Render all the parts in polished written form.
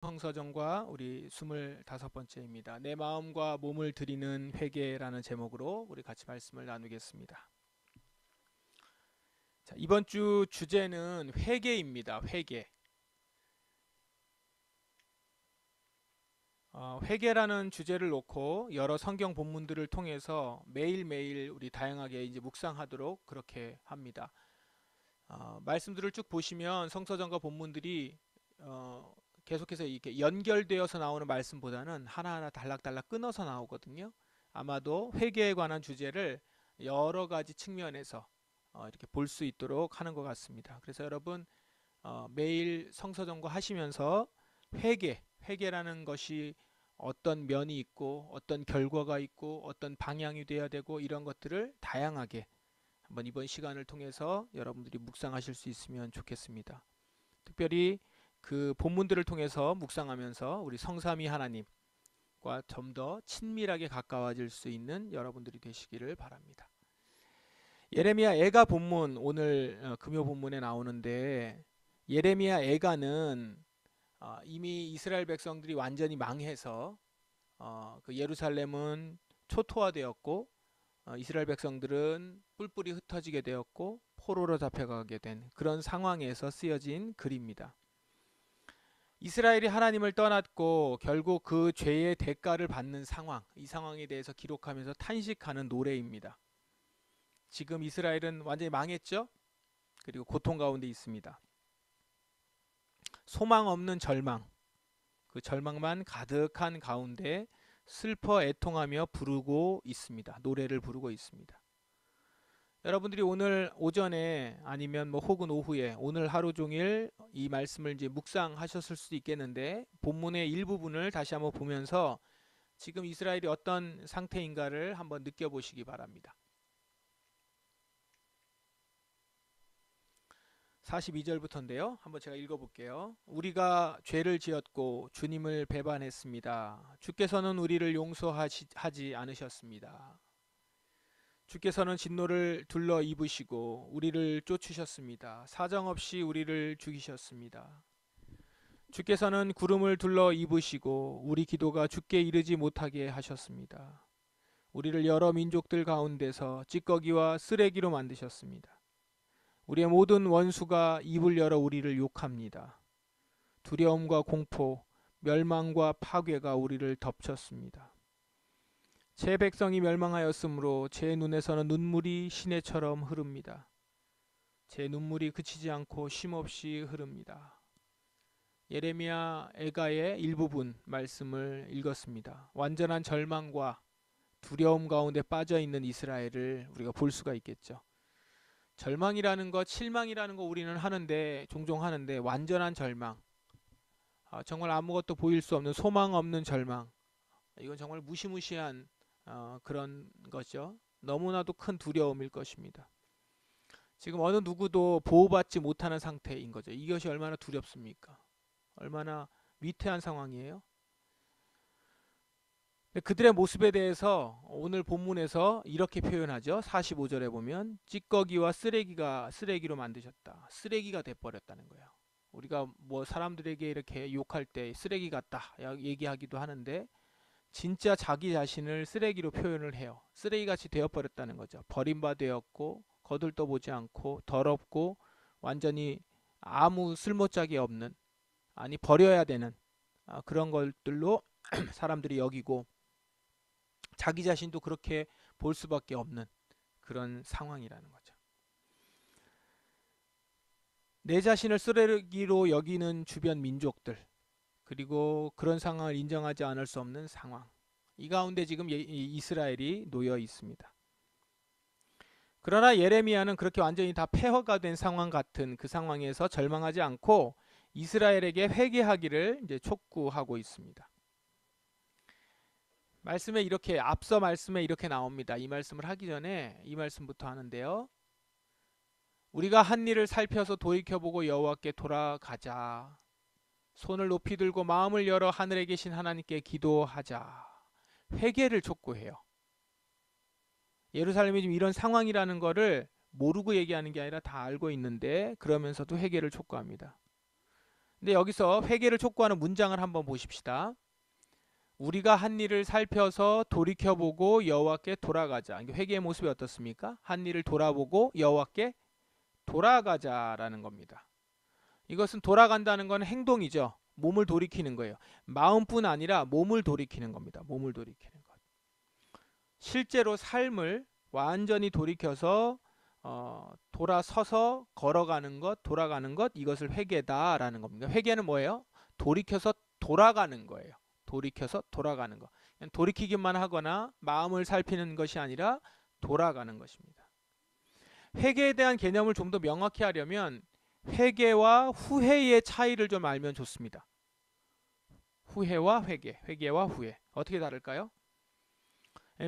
성서정과 우리 25번째입니다. 내 마음과 몸을 드리는 회개라는 제목으로 우리 같이 말씀을 나누겠습니다. 자, 이번 주 주제는 회개입니다. 회개. 회개라는 주제를 놓고 여러 성경 본문들을 통해서 매일매일 우리 다양하게 이제 묵상하도록 그렇게 합니다. 말씀들을 쭉 보시면 성서정과 본문들이 계속해서 이렇게 연결되어서 나오는 말씀보다는 하나하나 단락단락 끊어서 나오거든요. 아마도 회개에 관한 주제를 여러 가지 측면에서 이렇게 볼 수 있도록 하는 것 같습니다. 그래서 여러분 매일 성서정거 하시면서 회개라는 것이 어떤 면이 있고 어떤 결과가 있고 어떤 방향이 돼야 되고 이런 것들을 다양하게 한번 이번 시간을 통해서 여러분들이 묵상하실 수 있으면 좋겠습니다. 특별히 그 본문들을 통해서 묵상하면서 우리 성삼위 하나님과 좀 더 친밀하게 가까워질 수 있는 여러분들이 되시기를 바랍니다. 예레미야 애가 본문 오늘 금요 본문에 나오는데 예레미야 애가는 이미 이스라엘 백성들이 완전히 망해서 그 예루살렘은 초토화되었고 이스라엘 백성들은 뿔뿔이 흩어지게 되었고 포로로 잡혀가게 된 그런 상황에서 쓰여진 글입니다. 이스라엘이 하나님을 떠났고 결국 그 죄의 대가를 받는 상황, 이 상황에 대해서 기록하면서 탄식하는 노래입니다. 지금 이스라엘은 완전히 망했죠? 그리고 고통 가운데 있습니다. 소망 없는 절망, 그 절망만 가득한 가운데 슬퍼 애통하며 부르고 있습니다. 노래를 부르고 있습니다. 여러분들이 오늘 오전에 아니면 뭐 혹은 오후에 오늘 하루 종일 이 말씀을 이제 묵상하셨을 수도 있겠는데 본문의 일부분을 다시 한번 보면서 지금 이스라엘이 어떤 상태인가를 한번 느껴보시기 바랍니다. 42절부터인데요. 한번 제가 읽어볼게요. 우리가 죄를 지었고 주님을 배반했습니다. 주께서는 우리를 용서하지 않으셨습니다. 주께서는 진노를 둘러 입으시고 우리를 쫓으셨습니다. 사정없이 우리를 죽이셨습니다. 주께서는 구름을 둘러 입으시고 우리 기도가 주께 이르지 못하게 하셨습니다. 우리를 여러 민족들 가운데서 찌꺼기와 쓰레기로 만드셨습니다. 우리의 모든 원수가 입을 열어 우리를 욕합니다. 두려움과 공포, 멸망과 파괴가 우리를 덮쳤습니다. 제 백성이 멸망하였으므로 제 눈에서는 눈물이 시내처럼 흐릅니다. 제 눈물이 그치지 않고 쉼없이 흐릅니다. 예레미야 애가의 일부분 말씀을 읽었습니다. 완전한 절망과 두려움 가운데 빠져있는 이스라엘을 우리가 볼 수가 있겠죠. 절망이라는 것, 실망이라는 거 우리는 하는데 종종 하는데 완전한 절망, 정말 아무것도 보일 수 없는 소망 없는 절망, 이건 정말 무시무시한 그런 거죠. 너무나도 큰 두려움일 것입니다. 지금 어느 누구도 보호받지 못하는 상태인 거죠. 이것이 얼마나 두렵습니까? 얼마나 위태한 상황이에요. 그들의 모습에 대해서 오늘 본문에서 이렇게 표현하죠. 45절에 보면 찌꺼기와 쓰레기로 만드셨다. 쓰레기가 돼버렸다는 거예요. 우리가 뭐 사람들에게 이렇게 욕할 때 쓰레기 같다 얘기하기도 하는데 진짜 자기 자신을 쓰레기로 표현을 해요. 쓰레기같이 되어버렸다는 거죠. 버림받았고 거들떠보지 않고 더럽고 완전히 아무 쓸모짝이 없는, 아니 버려야 되는 그런 것들로 사람들이 여기고 자기 자신도 그렇게 볼 수밖에 없는 그런 상황이라는 거죠. 내 자신을 쓰레기로 여기는 주변 민족들, 그리고 그런 상황을 인정하지 않을 수 없는 상황, 이 가운데 지금 이스라엘이 놓여 있습니다. 그러나 예레미야는 그렇게 완전히 다 폐허가 된 상황 같은 그 상황에서 절망하지 않고 이스라엘에게 회개하기를 이제 촉구하고 있습니다. 말씀에 이렇게 앞서 말씀에 이렇게 나옵니다. 이 말씀을 하기 전에 이 말씀부터 하는데요. 우리가 한 일을 살펴서 돌이켜보고 여호와께 돌아가자. 손을 높이 들고 마음을 열어 하늘에 계신 하나님께 기도하자. 회개를 촉구해요. 예루살렘이 지금 이런 상황이라는 거를 모르고 얘기하는 게 아니라 다 알고 있는데 그러면서도 회개를 촉구합니다. 근데 여기서 회개를 촉구하는 문장을 한번 보십시다. 우리가 한 일을 살펴서 돌이켜보고 여호와께 돌아가자. 회개의 모습이 어떻습니까? 한 일을 돌아보고 여호와께 돌아가자라는 겁니다. 이것은 돌아간다는 건 행동이죠. 몸을 돌이키는 거예요. 마음뿐 아니라 몸을 돌이키는 겁니다. 몸을 돌이키는 것. 실제로 삶을 완전히 돌이켜서 돌아서서 걸어가는 것, 돌아가는 것, 이것을 회개다라는 겁니다. 회개는 뭐예요? 돌이켜서 돌아가는 거예요. 돌이켜서 돌아가는 것. 그냥 돌이키기만 하거나 마음을 살피는 것이 아니라 돌아가는 것입니다. 회개에 대한 개념을 좀 더 명확히 하려면 회개와 후회의 차이를 좀 알면 좋습니다. 후회와 회개, 회개와 후회. 어떻게 다를까요?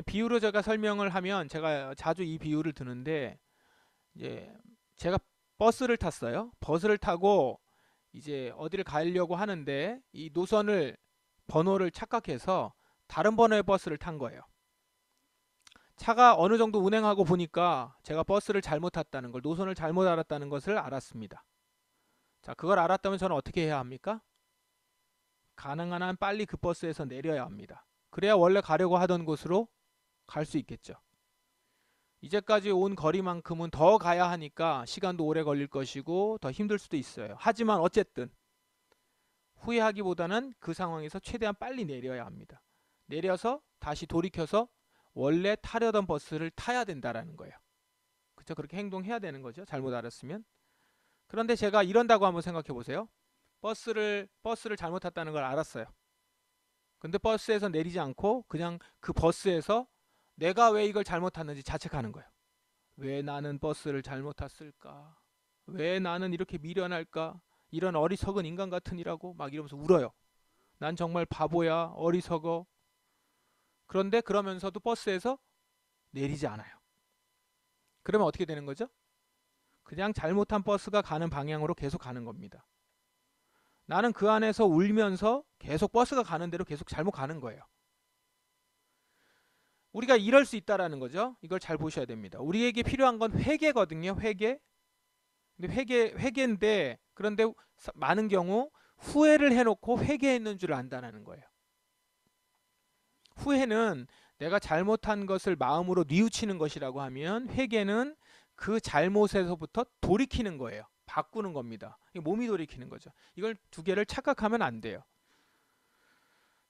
비유로 제가 설명을 하면 제가 자주 이 비유를 드는데 이제 제가 버스를 탔어요. 버스를 타고 이제 어디를 가려고 하는데 이 노선을 번호를 착각해서 다른 번호의 버스를 탄 거예요. 차가 어느 정도 운행하고 보니까 제가 버스를 잘못 탔다는 걸, 노선을 잘못 알았다는 것을 알았습니다. 자, 그걸 알았다면 저는 어떻게 해야 합니까? 가능한 한 빨리 그 버스에서 내려야 합니다. 그래야 원래 가려고 하던 곳으로 갈 수 있겠죠. 이제까지 온 거리만큼은 더 가야 하니까 시간도 오래 걸릴 것이고 더 힘들 수도 있어요. 하지만 어쨌든 후회하기보다는 그 상황에서 최대한 빨리 내려야 합니다. 내려서 다시 돌이켜서 원래 타려던 버스를 타야 된다라는 거예요. 그렇죠? 그렇게 행동해야 되는 거죠. 잘못 알았으면. 그런데 제가 이런다고 한번 생각해 보세요. 버스를 잘못 탔다는 걸 알았어요. 근데 버스에서 내리지 않고 그냥 그 버스에서 내가 왜 이걸 잘못 탔는지 자책하는 거예요. 왜 나는 버스를 잘못 탔을까? 왜 나는 이렇게 미련할까? 이런 어리석은 인간 같으니라고 막 이러면서 울어요. 난 정말 바보야, 어리석어. 그런데 그러면서도 버스에서 내리지 않아요. 그러면 어떻게 되는 거죠? 그냥 잘못한 버스가 가는 방향으로 계속 가는 겁니다. 나는 그 안에서 울면서 계속 버스가 가는 대로 계속 잘못 가는 거예요. 우리가 이럴 수 있다라는 거죠. 이걸 잘 보셔야 됩니다. 우리에게 필요한 건 회개거든요. 회개. 근데 회개인데 그런데 많은 경우 후회를 해놓고 회개했는 줄 안다는 거예요. 후회는 내가 잘못한 것을 마음으로 뉘우치는 것이라고 하면 회개는 그 잘못에서부터 돌이키는 거예요. 바꾸는 겁니다. 몸이 돌이키는 거죠. 이걸 두 개를 착각하면 안 돼요.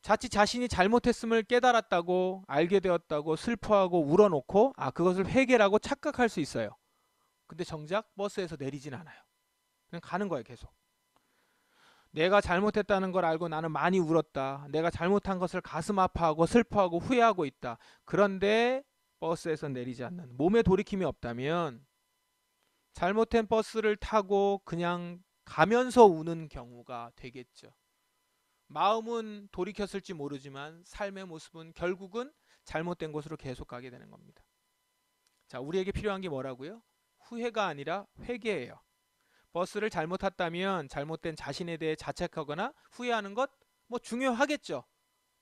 자칫 자신이 잘못했음을 깨달았다고 알게 되었다고 슬퍼하고 울어놓고 그것을 회개라고 착각할 수 있어요. 근데 정작 버스에서 내리진 않아요. 그냥 가는 거예요. 계속. 내가 잘못했다는 걸 알고 나는 많이 울었다. 내가 잘못한 것을 가슴 아파하고 슬퍼하고 후회하고 있다. 그런데 버스에서 내리지 않는, 몸에 돌이킴이 없다면 잘못된 버스를 타고 그냥 가면서 우는 경우가 되겠죠. 마음은 돌이켰을지 모르지만 삶의 모습은 결국은 잘못된 곳으로 계속 가게 되는 겁니다. 자, 우리에게 필요한 게 뭐라고요? 후회가 아니라 회개예요. 버스를 잘못 탔다면 잘못된 자신에 대해 자책하거나 후회하는 것 뭐 중요하겠죠.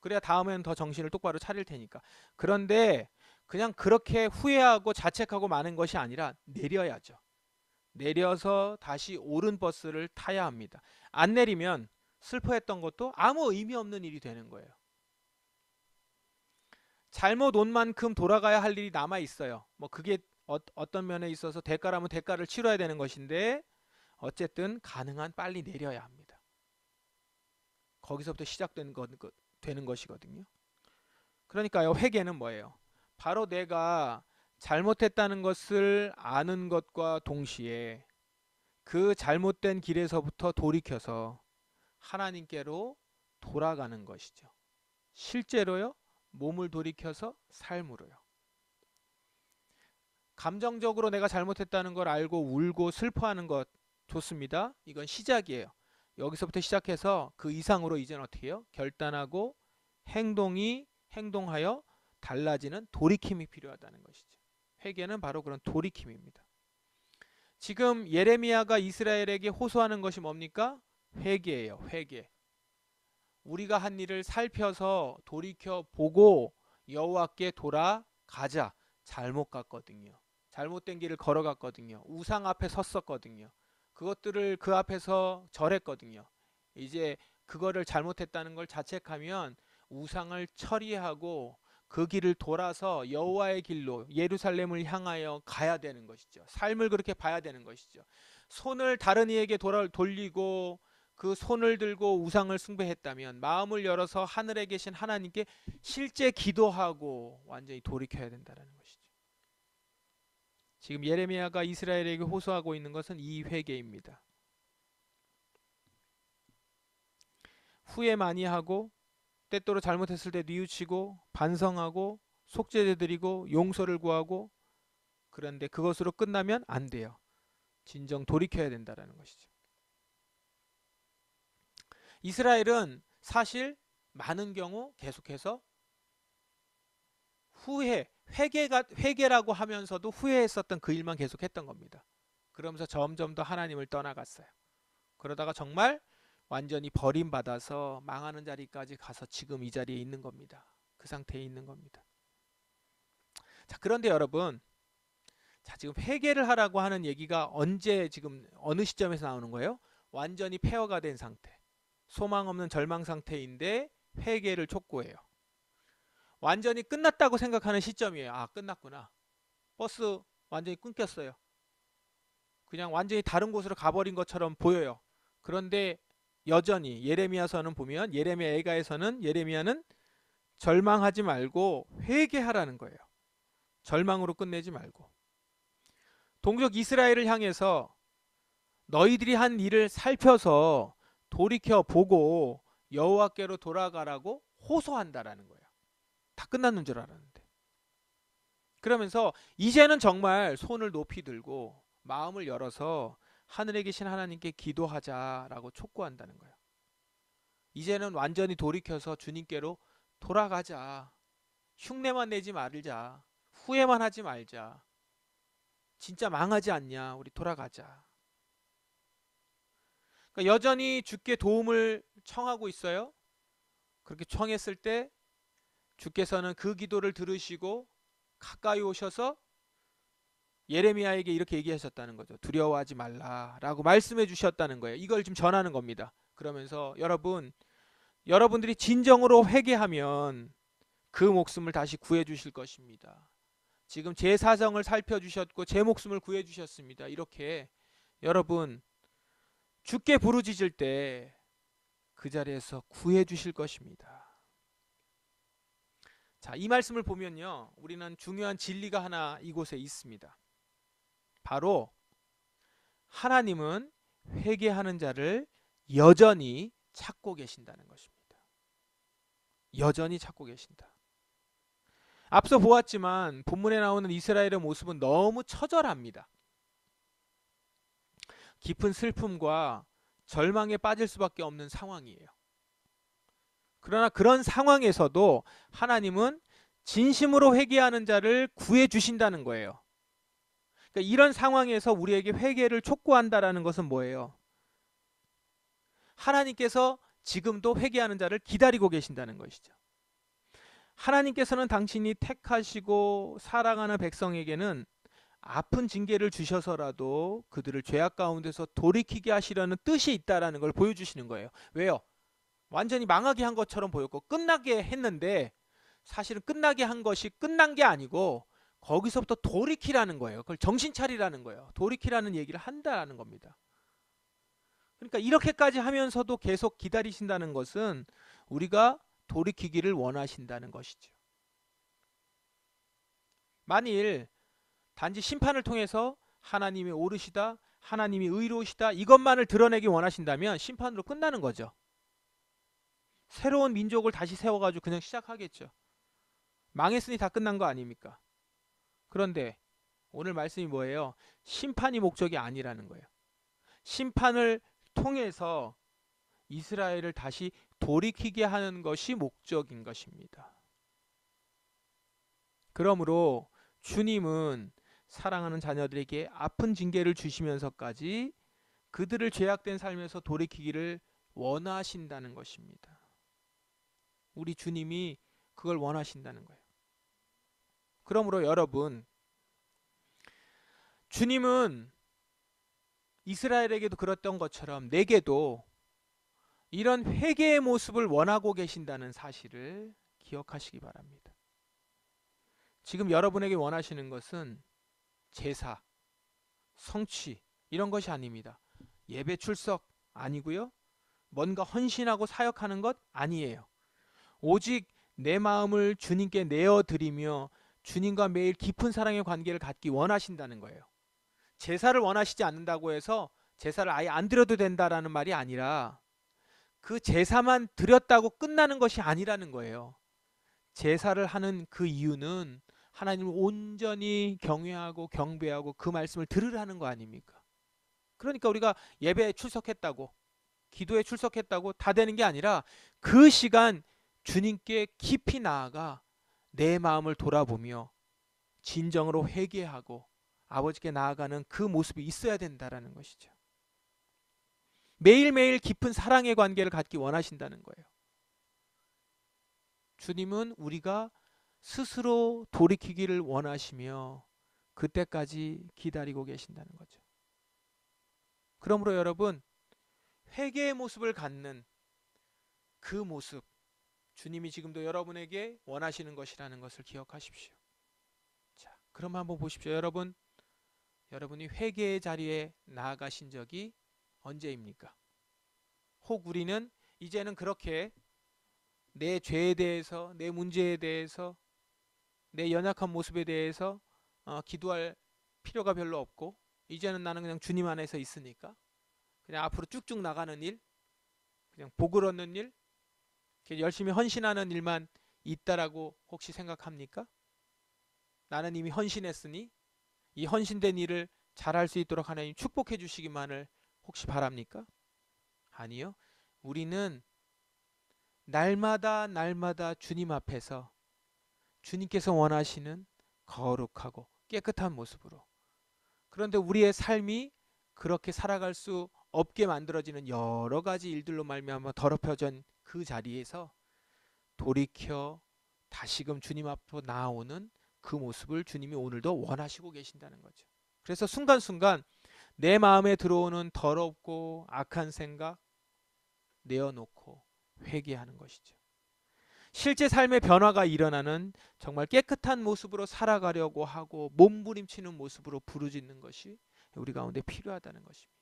그래야 다음에는 더 정신을 똑바로 차릴 테니까. 그런데 그냥 그렇게 후회하고 자책하고 마는 것이 아니라 내려야죠. 내려서 다시 옳은 버스를 타야 합니다. 안 내리면 슬퍼했던 것도 아무 의미 없는 일이 되는 거예요. 잘못 온 만큼 돌아가야 할 일이 남아 있어요. 뭐 그게 어떤 면에 있어서 대가라면 대가를 치러야 되는 것인데 어쨌든 가능한 빨리 내려야 합니다. 거기서부터 시작되는 되는 것이거든요. 그러니까요, 회개는 뭐예요? 바로 내가 잘못했다는 것을 아는 것과 동시에 그 잘못된 길에서부터 돌이켜서 하나님께로 돌아가는 것이죠. 실제로요, 몸을 돌이켜서 삶으로요. 감정적으로 내가 잘못했다는 걸 알고 울고 슬퍼하는 것 좋습니다. 이건 시작이에요. 여기서부터 시작해서 그 이상으로 이제는 어떻게 해요? 결단하고 행동하여 달라지는 돌이킴이 필요하다는 것이죠. 회개는 바로 그런 돌이킴입니다. 지금 예레미야가 이스라엘에게 호소하는 것이 뭡니까? 회개예요. 회개. 우리가 한 일을 살펴서 돌이켜 보고 여호와께 돌아가자. 잘못 갔거든요. 잘못된 길을 걸어갔거든요. 우상 앞에 섰었거든요. 그것들을 그 앞에서 절했거든요. 이제 그거를 잘못했다는 걸 자책하면 우상을 처리하고 그 길을 돌아서 여호와의 길로 예루살렘을 향하여 가야 되는 것이죠. 삶을 그렇게 봐야 되는 것이죠. 손을 다른 이에게 돌리고 그 손을 들고 우상을 숭배했다면 마음을 열어서 하늘에 계신 하나님께 실제 기도하고 완전히 돌이켜야 된다는 것이죠. 지금 예레미야가 이스라엘에게 호소하고 있는 것은 이 회개입니다. 후회 많이 하고 때때로 잘못했을 때 뉘우치고 반성하고 속죄제 드리고 용서를 구하고, 그런데 그것으로 끝나면 안 돼요. 진정 돌이켜야 된다는 것이죠. 이스라엘은 사실 많은 경우 계속해서 회개라고 하면서도 후회했었던 그 일만 계속했던 겁니다. 그러면서 점점 더 하나님을 떠나갔어요. 그러다가 정말 완전히 버림받아서 망하는 자리까지 가서 지금 이 자리에 있는 겁니다. 그 상태에 있는 겁니다. 자, 그런데 여러분, 자, 지금 회개를 하라고 하는 얘기가 언제, 지금 어느 시점에서 나오는 거예요? 완전히 폐허가 된 상태, 소망 없는 절망 상태인데 회개를 촉구해요. 완전히 끝났다고 생각하는 시점이에요. 아, 끝났구나. 버스 완전히 끊겼어요. 그냥 완전히 다른 곳으로 가버린 것처럼 보여요. 그런데 여전히 예레미야서는 보면, 예레미야 애가에서는 예레미야는 절망하지 말고 회개하라는 거예요. 절망으로 끝내지 말고. 동족 이스라엘을 향해서 너희들이 한 일을 살펴서 돌이켜 보고 여호와께로 돌아가라고 호소한다라는 거예요. 다 끝났는 줄 알았는데. 그러면서 이제는 정말 손을 높이 들고 마음을 열어서 하늘에 계신 하나님께 기도하자라고 촉구한다는 거예요. 이제는 완전히 돌이켜서 주님께로 돌아가자. 흉내만 내지 말자. 후회만 하지 말자. 진짜 망하지 않냐? 우리 돌아가자. 그러니까 여전히 주께 도움을 청하고 있어요. 그렇게 청했을 때 주께서는 그 기도를 들으시고 가까이 오셔서 예레미야에게 이렇게 얘기하셨다는 거죠. 두려워하지 말라라고 말씀해 주셨다는 거예요. 이걸 지금 전하는 겁니다. 그러면서 여러분들이 진정으로 회개하면 그 목숨을 다시 구해 주실 것입니다. 지금 제 사정을 살펴주셨고 제 목숨을 구해 주셨습니다. 이렇게 여러분 주께 부르짖을 때 그 자리에서 구해 주실 것입니다. 자, 이 말씀을 보면요, 우리는 중요한 진리가 하나 이곳에 있습니다. 바로 하나님은 회개하는 자를 여전히 찾고 계신다는 것입니다. 여전히 찾고 계신다. 앞서 보았지만 본문에 나오는 이스라엘의 모습은 너무 처절합니다. 깊은 슬픔과 절망에 빠질 수밖에 없는 상황이에요. 그러나 그런 상황에서도 하나님은 진심으로 회개하는 자를 구해 주신다는 거예요. 그러니까 이런 상황에서 우리에게 회개를 촉구한다라는 것은 뭐예요? 하나님께서 지금도 회개하는 자를 기다리고 계신다는 것이죠. 하나님께서는 당신이 택하시고 사랑하는 백성에게는 아픈 징계를 주셔서라도 그들을 죄악 가운데서 돌이키게 하시려는 뜻이 있다라는 걸 보여주시는 거예요. 왜요? 완전히 망하게 한 것처럼 보였고 끝나게 했는데 사실은 끝나게 한 것이 끝난 게 아니고 거기서부터 돌이키라는 거예요. 그걸 정신 차리라는 거예요. 돌이키라는 얘기를 한다라는 겁니다. 그러니까 이렇게까지 하면서도 계속 기다리신다는 것은 우리가 돌이키기를 원하신다는 것이죠. 만일 단지 심판을 통해서 하나님이 옳으시다, 하나님이 의로우시다 이것만을 드러내기 원하신다면 심판으로 끝나는 거죠. 새로운 민족을 다시 세워가지고 그냥 시작하겠죠. 망했으니 다 끝난 거 아닙니까? 그런데 오늘 말씀이 뭐예요? 심판이 목적이 아니라는 거예요. 심판을 통해서 이스라엘을 다시 돌이키게 하는 것이 목적인 것입니다. 그러므로 주님은 사랑하는 자녀들에게 아픈 징계를 주시면서까지 그들을 죄악된 삶에서 돌이키기를 원하신다는 것입니다. 우리 주님이 그걸 원하신다는 거예요. 그러므로 여러분, 주님은 이스라엘에게도 그랬던 것처럼 내게도 이런 회개의 모습을 원하고 계신다는 사실을 기억하시기 바랍니다. 지금 여러분에게 원하시는 것은 제사, 성취 이런 것이 아닙니다. 예배 출석 아니고요. 뭔가 헌신하고 사역하는 것 아니에요. 오직 내 마음을 주님께 내어드리며 주님과 매일 깊은 사랑의 관계를 갖기 원하신다는 거예요. 제사를 원하시지 않는다고 해서 제사를 아예 안 드려도 된다라는 말이 아니라 그 제사만 드렸다고 끝나는 것이 아니라는 거예요. 제사를 하는 그 이유는 하나님을 온전히 경외하고 경배하고 그 말씀을 들으라는 거 아닙니까? 그러니까 우리가 예배에 출석했다고, 기도에 출석했다고 다 되는 게 아니라 그 시간 주님께 깊이 나아가 내 마음을 돌아보며 진정으로 회개하고 아버지께 나아가는 그 모습이 있어야 된다라는 것이죠. 매일매일 깊은 사랑의 관계를 갖기 원하신다는 거예요. 주님은 우리가 스스로 돌이키기를 원하시며 그때까지 기다리고 계신다는 거죠. 그러므로 여러분, 회개의 모습을 갖는 그 모습, 주님이 지금도 여러분에게 원하시는 것이라는 것을 기억하십시오. 자, 그럼 한번 보십시오. 여러분이 회개의 자리에 나아가신 적이 언제입니까? 혹 우리는 이제는 그렇게 내 죄에 대해서, 내 문제에 대해서, 내 연약한 모습에 대해서 기도할 필요가 별로 없고, 이제는 나는 그냥 주님 안에서 있으니까 그냥 앞으로 쭉쭉 나가는 일, 그냥 복을 얻는 일, 열심히 헌신하는 일만 있다라고 혹시 생각합니까? 나는 이미 헌신했으니 이 헌신된 일을 잘할 수 있도록 하나님 축복해 주시기만을 혹시 바랍니까? 아니요. 우리는 날마다 주님 앞에서 주님께서 원하시는 거룩하고 깨끗한 모습으로, 그런데 우리의 삶이 그렇게 살아갈 수 없게 만들어지는 여러 가지 일들로 말미암아 더럽혀진 그 자리에서 돌이켜 다시금 주님 앞으로 나아오는 그 모습을 주님이 오늘도 원하시고 계신다는 거죠. 그래서 순간순간 내 마음에 들어오는 더럽고 악한 생각 내어놓고 회개하는 것이죠. 실제 삶의 변화가 일어나는 정말 깨끗한 모습으로 살아가려고 하고 몸부림치는 모습으로 부르짖는 것이 우리 가운데 필요하다는 것입니다.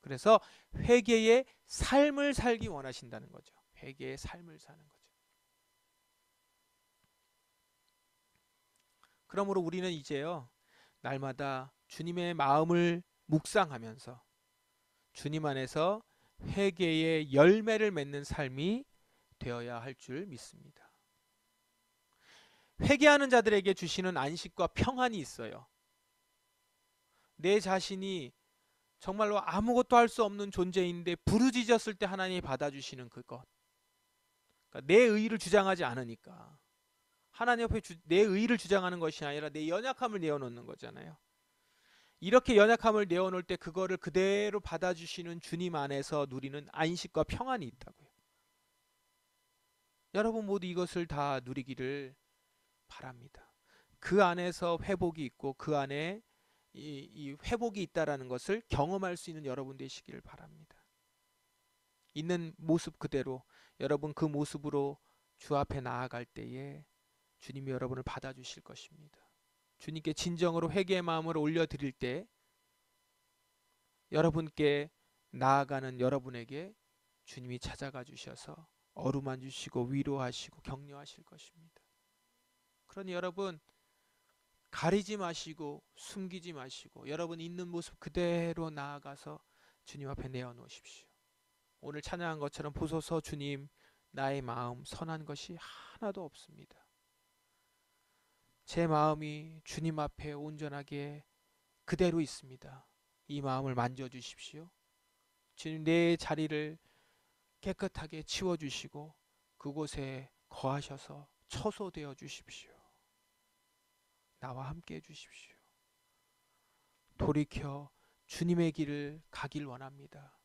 그래서 회개의 삶을 살기 원하신다는 거죠. 회개의 삶을 사는 거죠. 그러므로 우리는 이제요, 날마다 주님의 마음을 묵상하면서 주님 안에서 회개의 열매를 맺는 삶이 되어야 할 줄 믿습니다. 회개하는 자들에게 주시는 안식과 평안이 있어요. 내 자신이 정말로 아무것도 할 수 없는 존재인데 부르짖었을 때 하나님이 받아주시는 그것. 그러니까 내 의의를 주장하지 않으니까. 하나님 앞에 내 의의를 주장하는 것이 아니라 내 연약함을 내어놓는 거잖아요. 이렇게 연약함을 내어놓을 때 그거를 그대로 받아주시는 주님 안에서 누리는 안식과 평안이 있다고요. 여러분 모두 이것을 다 누리기를 바랍니다. 그 안에서 회복이 있고 그 안에 이 회복이 있다라는 것을 경험할 수 있는 여러분 되시기를 바랍니다. 있는 모습 그대로 여러분 그 모습으로 주 앞에 나아갈 때에 주님이 여러분을 받아주실 것입니다. 주님께 진정으로 회개의 마음을 올려드릴 때 여러분께 나아가는 여러분에게 주님이 찾아가 주셔서 어루만 주시고 위로하시고 격려하실 것입니다. 그러니 여러분 가리지 마시고 숨기지 마시고 여러분 있는 모습 그대로 나아가서 주님 앞에 내어놓으십시오. 오늘 찬양한 것처럼 보소서 주님, 나의 마음 선한 것이 하나도 없습니다. 제 마음이 주님 앞에 온전하게 그대로 있습니다. 이 마음을 만져주십시오. 주님, 내 자리를 깨끗하게 치워주시고 그곳에 거하셔서 처소되어 주십시오. 나와 함께 해주십시오. 돌이켜 주님의 길을 가길 원합니다.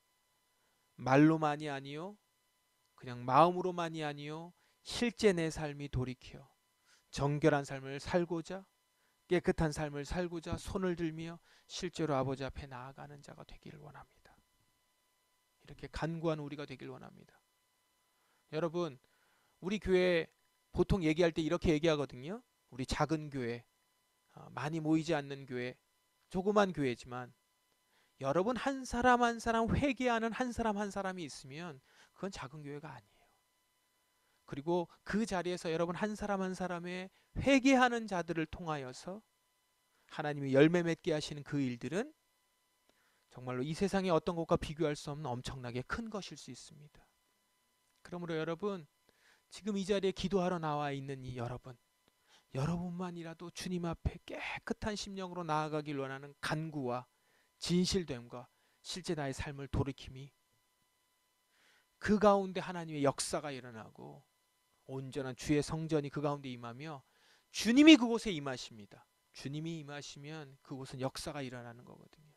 말로만이 아니요, 그냥 마음으로만이 아니요, 실제 내 삶이 돌이켜 정결한 삶을 살고자, 깨끗한 삶을 살고자 손을 들며 실제로 아버지 앞에 나아가는 자가 되기를 원합니다. 이렇게 간구하는 우리가 되길 원합니다. 여러분, 우리 교회 보통 얘기할 때 이렇게 얘기하거든요. 우리 작은 교회, 많이 모이지 않는 교회, 조그만 교회지만 여러분 한 사람 한 사람 회개하는 한 사람 한 사람이 있으면 그건 작은 교회가 아니에요. 그리고 그 자리에서 여러분 한 사람 한 사람의 회개하는 자들을 통하여서 하나님이 열매 맺게 하시는 그 일들은 정말로 이 세상의 어떤 것과 비교할 수 없는 엄청나게 큰 것일 수 있습니다. 그러므로 여러분, 지금 이 자리에 기도하러 나와 있는 이 여러분만이라도 주님 앞에 깨끗한 심령으로 나아가길 원하는 간구와 진실됨과 실제 나의 삶을 돌이킴이 그 가운데 하나님의 역사가 일어나고 온전한 주의 성전이 그 가운데 임하며 주님이 그곳에 임하십니다. 주님이 임하시면 그곳은 역사가 일어나는 거거든요.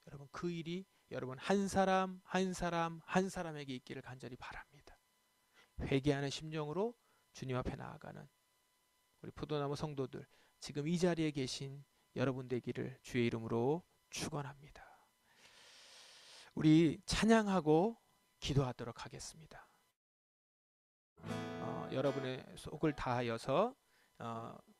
여러분, 그 일이 여러분 한 사람 한 사람 한 사람에게 있기를 간절히 바랍니다. 회개하는 심령으로 주님 앞에 나아가는 우리 포도나무 성도들, 지금 이 자리에 계신 여러분 되기를 주의 이름으로 축원합니다. 우리 찬양하고 기도하도록 하겠습니다. 여러분의 속을 다하여서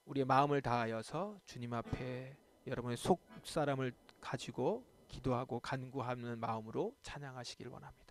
우리의 마음을 다하여서 주님 앞에 여러분의 속 사람을 가지고 기도하고 간구하는 마음으로 찬양하시길 원합니다.